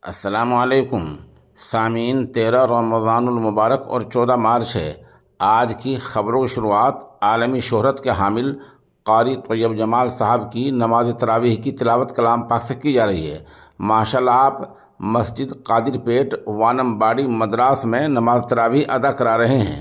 अस्सलामुअलैकुम सामीन। 13 रमज़ानुल मुबारक और 14 मार्च है। आज की ख़बरों की शुरुआत आलमी शोहरत के हामिल क़ारी तैयब जमाल साहब की नमाज तरावीह की तिलावत कलाम पाक से की जा रही है। माशाल्लाह, आप मस्जिद कादिरपेट वानमबाड़ी मद्रास में नमाज तरावीह अदा करा रहे हैं।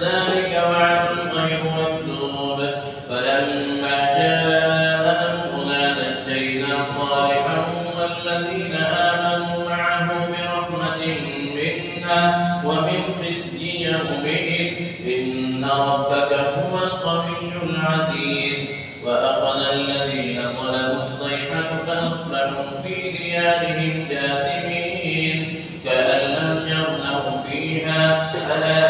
ذلك وعد غير مكذوب عزيز وأخذ الذين ظلموا الصيحة فأصبحوا في ديارهم جاثمين كأن لم يغنوا فيها ألا